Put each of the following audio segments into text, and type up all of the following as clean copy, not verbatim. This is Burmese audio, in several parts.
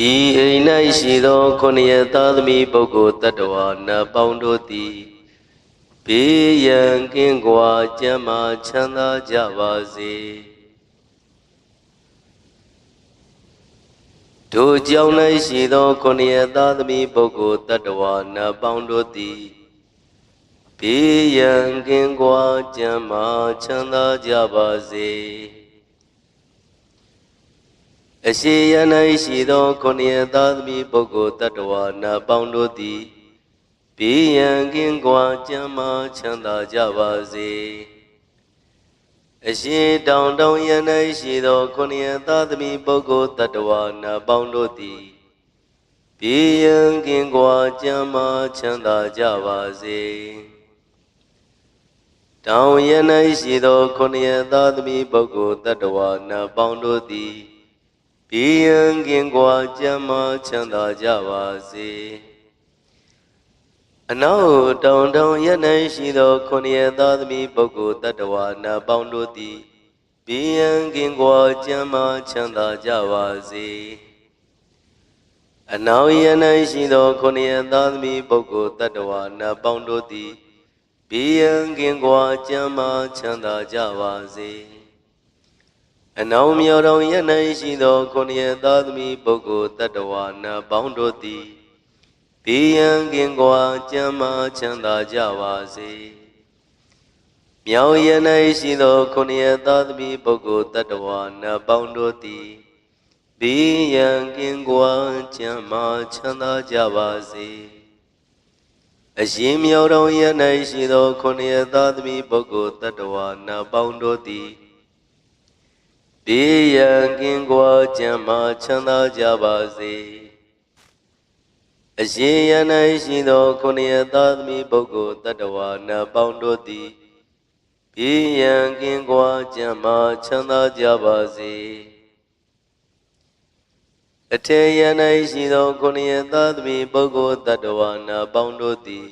ဤအိမ်၌ရှိသောခုနှစ်ရသားသမီးပုဂ္ဂိုလ်တ attva နတ်ပေါင်းတို့သည်ဘေးရန်ကင်းကွာကျန်းမာချမ်းသာကြပါစေထိုကြောင့်၌ရှိသောခုနှစ်ရသားသမီးပုဂ္ဂိုလ်တ attva နတ်ပေါင်းတို့သည်ဘေးရန်ကင်းကွာကျန်းမာချမ်းသာကြပါစေအရှိယ၌ရှိသောခုနှစ်ရသားသမီးပုဂ္ဂိုလ်တ attva နတ်ပေါင်းတို့သည်ဘေးရန်ကင်းကွာကျမ်းမာချမ်းသာကြပါစေအရှိတောင်တောင်ရ၌ရှိသောခုနှစ်ရသားသမီးပုဂ္ဂိုလ်တ attva နတ်ပေါင်းတို့သည်ဘေးရန်ကင်းကွာကျမ်းမာချမ်းသာကြပါစေတောင်ရ၌ရှိသောခုနှစ်ရသားသမီးပုဂ္ဂိုလ်တ attva နတ်ပေါင်းတို့သည်ဘေးရန်ကင်းကွာကျမ်းမာချမ်းသာကြပါစေအနောက်တောင်တောင်ရ၌ရှိသောခုနှစ်ရသားသမီးပုဂ္ဂိုလ်တ attva နတ်ပေါင်းတို့သည်ဘေးရန်ကင်းကွာကျမ်းမာချမ်းသာကြပါစေအနောက်ရ၌ရှိသောခုနှစ်ရသားသမီးပုဂ္ဂိုလ်တ attva နတ်ပေါင်းတို့သည်ဘေးရန်ကင်းကွာကျမ်းမာချမ်းသာကြပါစေအနောက်မြောက်တောင်ရ၌ရှိသောခုနှစ်ရသားသမီးပုဂ္ဂိုလ်တ attva နတ်ပေါင်းတို့သည်ဘေးရန်ကင်းကွာကျမ်းမာချမ်းသာကြပါစေမြောက်ရ၌ရှိသောခုနှစ်ရသားသမီးပုဂ္ဂိုလ်တ attva နတ်ပေါင်းတို့သည်ဘေးရန်ကင်းကွာကျမ်းမာချမ်းသာကြပါစေအရှင်မြောက်တောင်ရ၌ရှိသောခုနှစ်ရသားသမီးပုဂ္ဂိုလ်တ attva နတ်ပေါင်းတို့သည်ဘေးရန်ကင်းကွာကျမ်းမာချမ်းသာကြပါစေအရှင်ရ၌ရှိသောခုနှစ်ရသားသမီးပုဂ္ဂိုလ်တ attva နတ်ပေါင်းတို့သည်ဘေးရန်ကင်းကွာကျမ်းမာချမ်းသာကြပါစေအထေရ၌ရှိသောခုနှစ်ရသားသမီးပုဂ္ဂိုလ်တ attva နတ်ပေါင်းတို့သည်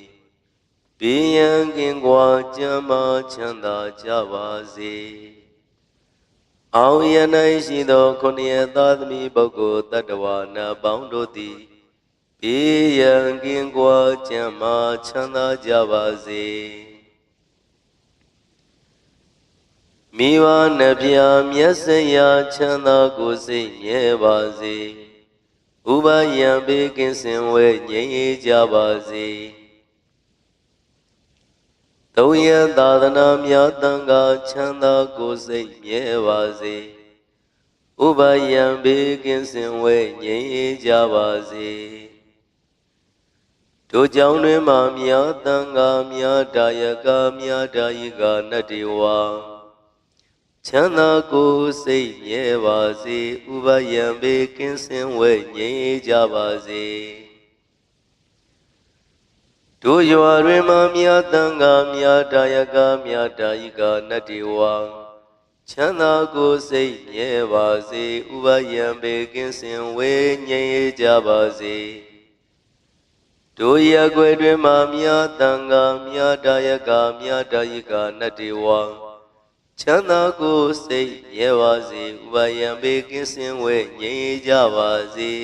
ဘေးရန်ကင်းကွာကျမ်းမာချမ်းသာကြပါစေအောင်ရ၌ရှိသောခုနှစ်ရသားသမီးပုဂ္ဂိုလ်တ attva နတ်ပေါင်းတို့သည်ဘေးရန်ကင်းကွာကျမ်းမာချမ်းသာကြပါစေမိဘနှဖျားမျက်စိရာချမ်းသာကိုယ်စိတ်မြဲပါစေဥပယံဘေးကင်းစင်ဝဲငြိမ်းအေးကြပါစေသုံးရသာသနာမြတ်တန်ခါချမ်းသာကိုယ်စိတ်မြဲပါစေဥပယံဘေးကင်းစင်ဝဲငြိမ်းအေးကြပါစေတို့ကြောင့်တွင်မှမြတ်တန်ခါမြတ်တာယကမြတ်တာယိကနတ္တိဝါချမ်းသာကိုယ်စိတ်မြဲပါစေဥပယံဘေးကင်းစင်ဝဲငြိမ်းအေးကြပါစေတို့ရွာတွင်မှမြတ်တန်ခါမြတ်တာယကမြတ်တာယိကနတ္တိဝါချမ်းသာကိုယ်စိတ်မြဲပါစေဥပယံဘေးကင်းစင်ဝဲငြိမ်းအေးကြပါစေတို့ရက်ွယ်တွင်မှမြတ်တန်ခါမြတ်တာယကမြတ်တာယိကနတ္တိဝါချမ်းသာကိုယ်စိတ်မြဲပါစေဥပယံဘေးကင်းစင်ဝဲငြိမ်းအေးကြပါစေ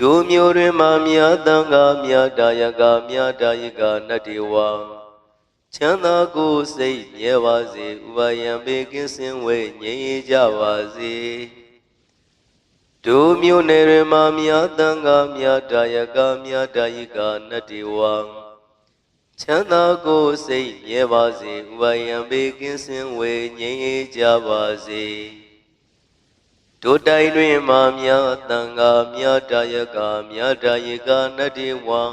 တို့မျိုးတွင်မှမြတ်တန်ခါမြတ်တာယကမြတ်တာယိကနတ္တိဝါချမ်းသာကိုယ်စိတ်မြဲပါစေဥပယံဘေးကင်းစင်ဝဲငြိမ်းအေးကြပါစေတို့မျိုးနယ်တွင်မှမြတ်တန်ခါမြတ်တာယကမြတ်တာယိကနတ္တိဝါချမ်းသာကိုယ်စိတ်မြဲပါစေဥပယံဘေးကင်းစင်ဝေငြိမ်းအေးကြပါစေတို့တိုင်းတွင်မှမြတ်တန်ခါမြတ်တာယကမြတ်တာယိကနတ္တိဝါ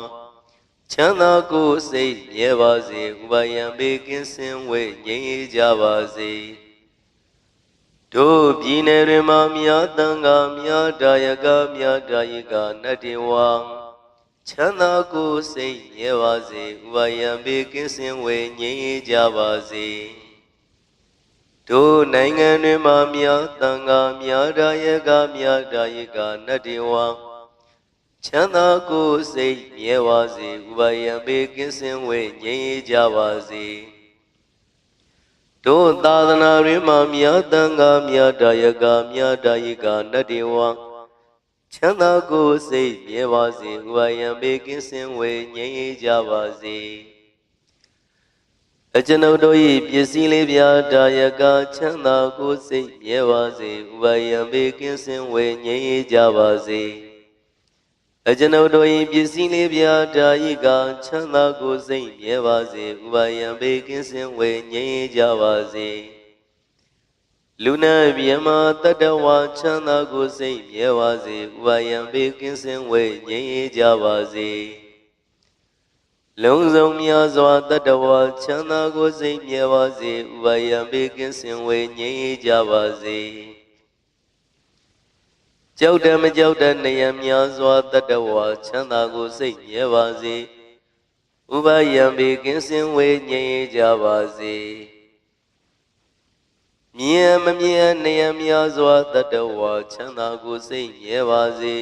ချမ်းသာကိုယ်စိတ်မြဲပါစေဥပယံဘေးကင်းစင်ဝေငြိမ်းအေးကြပါစေတို့ပြည်နယ်တွင်မှမြတ်တန်ခါမြတ်တာယကမြတ်တာယိကနတ္တိဝါချမ်းသာကိုယ်စိတ်မြဲပါစေဥပယံဘေးကင်းစင်ဝေငြိမ်းအေးကြပါစေတို့နိုင်ငံတွင်မှမြတ်တန်ခါမြတ်တာယကမြတ်တာယိကနတ္တိဝါချမ်းသာကိုယ်စိတ်မြဲပါစေဥပယံဘေးကင်းစင်ဝေငြိမ်းအေးကြပါစေတို့သာသနာတွင်မှမြတ်တန်ခါမြတ်တာယကမြတ်တာယိကနတ္တိဝါ ချမ်းသာကိုယ်စိတ်မြဲပါစေဥပါယံဘေးကင်းစင်ဝေငြိမ်းအေးကြပါစေအကျွန်ုပ်တို့၏ပစ္စည်းလေးပြာဒါယကချမ်းသာကိုယ်စိတ်မြဲပါစေဥပါယံဘေးကင်းစင်ဝေငြိမ်းအေးကြပါစေအကျွန်ုပ်တို့၏ပစ္စည်းလေးပြာဒါယကချမ်းသာကိုယ်စိတ်မြဲပါစေဥပါယံဘေးကင်းစင်ဝေငြိမ်းအေးကြပါစေလူနာမြမတတဝါချမ်းသာကိုယ်စိတ်မြဲပါစေဥပါယံဘေးကင်းစင်ဝေငြိမ်းအေးကြပါစေလုံးစုံများစွာတတဝါချမ်းသာကိုယ်စိတ်မြဲပါစေဥပါယံဘေးကင်းစင်ဝေငြိမ်းအေးကြပါစေကြောက်တယ်မကြောက်တဲ့နေရများစွာတတဝါချမ်းသာကိုယ်စိတ်မြဲပါစေဥပါယံဘေးကင်းစင်ဝေငြိမ်းအေးကြပါစေမြင်မမြင်နေရများစွာတတဝါချမ်းသာကိုယ်စိတ်မြဲပါစေ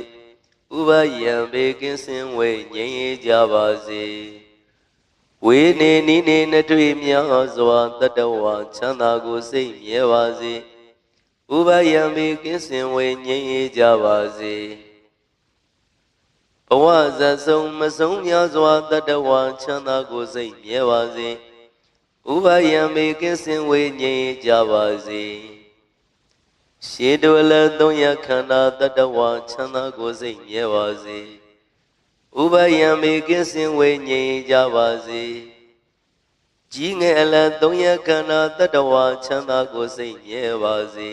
ဥပါယံဘေးကင်းစင်ဝေငြိမ်းအေးကြပါစေဝေနေနိနေနှတွေ့များစွာတတဝါချမ်းသာကိုယ်စိတ်မြဲပါစေဥပါယံဘေးကင်းစင်ဝေငြိမ်းအေးကြပါစေဘဝဇတ်ဆုံးမဆုံးများစွာတတဝါချမ်းသာကိုယ်စိတ်မြဲပါစေဥပါယံဘေးကင်းစင်ဝေငြိမ်းအေးကြပါစေရှေတုအလသုံးရခန္ဓာတတဝါချမ်းသာကိုယ်စိတ်မြဲပါစေဥပါယံဘေးကင်းစင်ဝေငြိမ်းအေးကြပါစေကြီးငယ်အလသုံးရခန္ဓာတတဝါချမ်းသာကိုယ်စိတ်မြဲပါစေ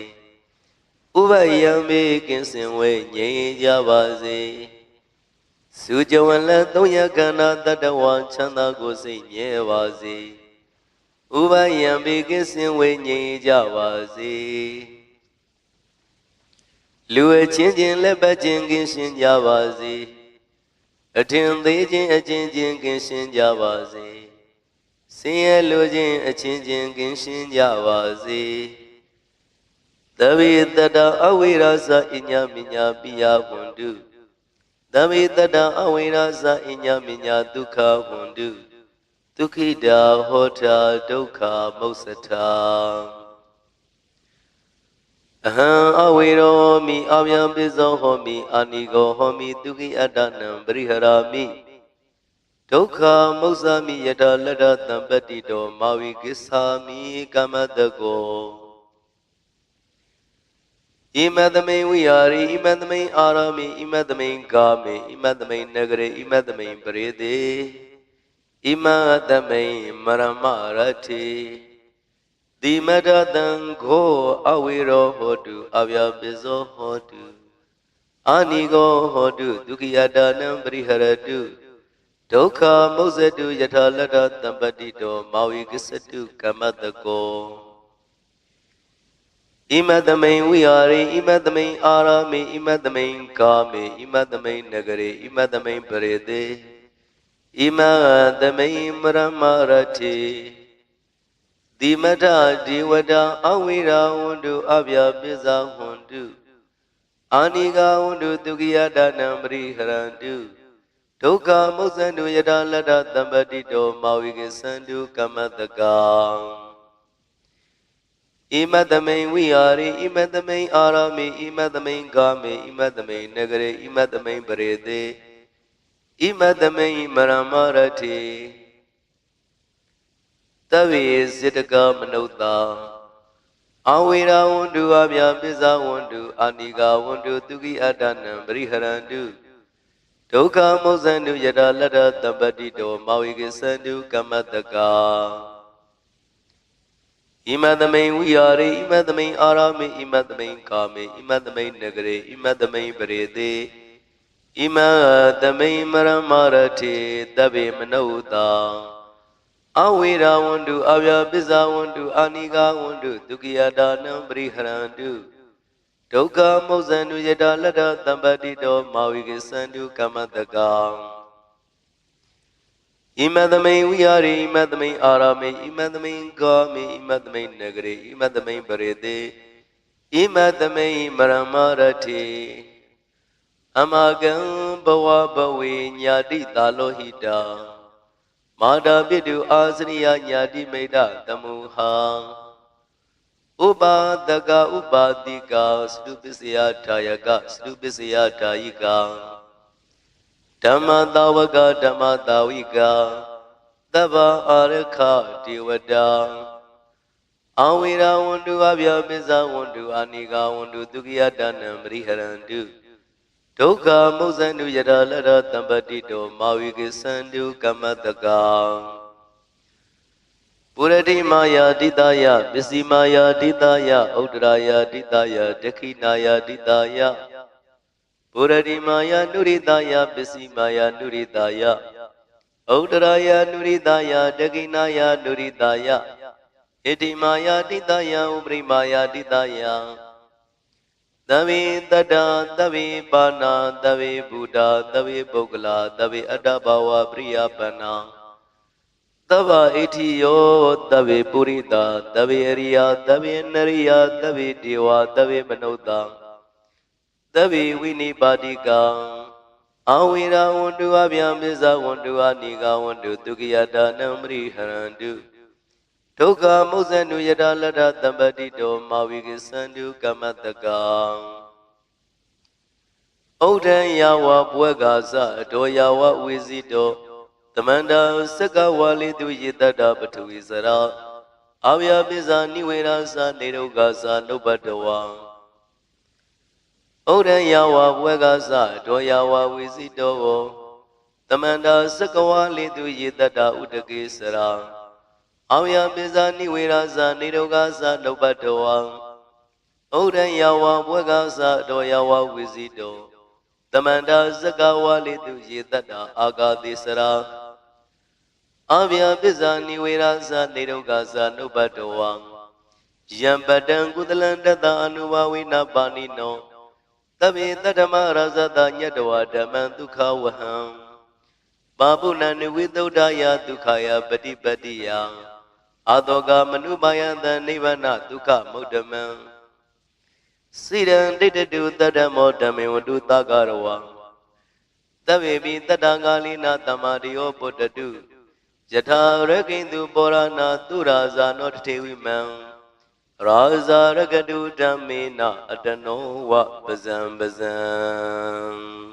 ဥပါယံဘေးကင်းစင်ဝေငြိမ်းအေးကြပါစေစုကြဝလသုံးရခန္ဓာတတဝါချမ်းသာကိုယ်စိတ်မြဲပါစေဥပါယံဘေးကင်းစင်ဝေငြိမ်းကြပါစေလူအချင်းချင်းလက်ပတ်ချင်းကင်းရှင်းကြပါစေအထင်သေးခြင်းအချင်းချင်းကင်းရှင်းကြပါစေဆင်းရဲလိုခြင်းအချင်းချင်းကင်းရှင်းကြပါစေသဗ္ဗေတတအဝိရာဇအညမညာပိယဝန္တုသဗ္ဗေတတအဝိရာဇအညမညာဒုက္ခဝန္တုဒုက္ခိတာဟောတာဒုက္ခမုစ္စတာအဟံအဝေရောမိအဗျံပိဇောဟောမိအာနိကောဟောမိဒုက္ခိအတ္တနံပရိဟရာမိဒုက္ခမုစ္ဆာမိယတလတ္တသံပတ္တိတောမာဝိကိစ္ဆာမိကမ္မတကောဣမတမိန်ဝိဟာရိဣမတမိန်အာရမိဣမတမိန်ကာမေဣမတမိန်နဂရေဣမတမိန်ပရိသေဣမတမိန်မရမရတိတိမတတံခောအဝေရောဟောတုအဗျာပိဇောဟောတုအာနိကောဟောတုဒုက္ခိယတာနံပရိဟရတုဒုက္ခမုစ္ဆတုယထာလတ္တသံပတ္တိတောမာဝိကစ္စတုကမ္မတကောဣမတမိန်ဝိဟာရိဣမတမိန်အာရမိဣမတမိန်ကာမေဣမတမိန်နဂရေဣမတမိန်ပရိသေဣမတမိန်မရမရတိတိမထဒီဝတအဝိရာဝန္တုအဗျာပိဇာဝန္တုအာနိကဝန္တုဒုက္ခိယဒါနံပရိဟရန္တုဒုက္ခမုစ္ဆန္တုယထာလတ္တသံပတ္တိတောမာဝိကိသန္တုကမ္မတကံဣမတမိန်ဝိဟာရိဣမတမိန်အာရမိဣမတမိန်ကာမေဣမတမိန်နဂရေဣမတမိန်ပရိသေဣမတမိန်မရမရတိသဗ္ဗေစေတကမနုဿာအဝေရာဝန္တုအဗျာပိဇာဝန္တုအာနိကဝန္တုဒုက္ခိအတ္တနံပရိဟရန္တုဒုက္ခမုစ္ဆန္တုယထာလတ္တသံပတ္တိတောမာဝိကိသန္တုကမ္မတကဣမတမိန်ဝိဟာရိဣမတမိန်အာရမိဣမတမိန်ကာမေဣမတမိန်နဂရေဣမတမိန်ပရိသေဣမတမိန်မရမရတိသဗ္ဗေမနုဿာအဝေရာဝန္တုအဗျာပိဇာဝန္တုအာနိကဝန္တုဒုက္ခိယတာနံပရိဟရန္တုဒုက္ခမုစ္ဆန္တုယထာလတ္တသံပတ္တိတောမာဝိကိသန္တုကမ္မတကံဣမတမိန်ဝိဟာရိဣမတမိန်အာရမိဣမတမိန်ကာမိဣမတမိန်နဂရေဣမတမိန်ပရိသေဣမတမိန်မရမရတိအမကံဘဝဘဝေညာတိတာလောဟိတာမာတာပိတုအာစရိယညာတိမိတ္တတမုဟာ ဥပါဒကဥပါတိကာစတုပစ္စယထာယကစတုပစ္စယထာယိကာဓမ္မတာဝကဓမ္မတာဝိကာသဗ္ဗအာရခဒေဝတာအဝိရာဝန္တုအဗျာပိဇဝန္တုအာနိကဝန္တုဒုက္ခိယတနံပရိဟရန္တုဒုက္ခမုဇ္ဇန္တုယတလရတံပတိတောမာဝိကိသန္တုကမ္မတကံပုရတိမာယာတိတယပစ္စည်းမာယာတိတယဥဒ္ဒရာယာတိတယဒခိနာယာတိတယပုရတိမာယာနုရိတယပစ္စည်းမာယာနုရိတယဥဒ္ဒရာယာနုရိတယဒခိနာယာနုရိတယဣတိမာယာတိတယဥပရိမာယာတိတယသဗ္ဗေတတ္တသဗ္ဗေပါဏာသဗ္ဗေဘုဒ္ဓသဗ္ဗေပုဂ္ဂလာသဗ္ဗေအတ္တဘာဝပရိယပဏ္ဏသဗ္ဗဣတိယောသဗ္ဗေပုရိတာသဗ္ဗေအရိယသဗ္ဗေနရိယသဗ္ဗေဒေဝသဗ္ဗေမနုဿာသဗ္ဗေဝိနိပါတိကံအဝိရာဝန္တုအဗျံပိဇဝန္တုအနိကဝန္တုဒုက္ခိယတာနံပရိဟရန္တုဒုက္ခမုဇ္ဇန္တုယတလတ္ထတံပတိတောမာဝိကိသန္တုကမ္မတကံဩဒံယဝဘွဲကာသအတောယဝဝေစီတောသမန္တာစကဝါလိတုယေတတပထဝီစရာအဗျာပိဇာနိဝေရာသနေရုဂါသနုပတဝံဩဒံယဝဘွဲကာသအတောယဝဝေစီတောသမန္တာစကဝါလိတုယေတတဥတကေစရာအဗျာပိဇာနိဝေရာသနေရုဂါသနုပတဝံဩဒံယဝဘွဲကာသအတောယဝဝေစီတောသမန္တာစကဝါလိတုယေတတအာဂါတိစရာအဗျာပိဇာနိဝေရာသနေရုဂါသနုပတဝံယံပတံကုသလံတတအနုဘဝိနပါဏိနောသဗ္ဗေတတ္တမရဇတညတဝဓမ္မံဒုက္ခဝဟံပါပုဏ္ဏနိဝိသုဒ္ဓယဒုက္ခယပฏิပတ္တိယအာတောကမနုပါယံတနိဗ္ဗာနဒုက္ခမုဒ္ဓမံစိရံဒိဋ္ဌတုတတ္တမောဓမ္မေဝတုသကရဝံသဗ္ဗေပိတတ္တကာလိနာတမ္မာရိယောပုတ္တတုယထာရကိန္တုပောရဏသူရာဇာနောတထေဝိမံရာဇာရကတုဓမ္မေနအတနောဝပဇံပဇံ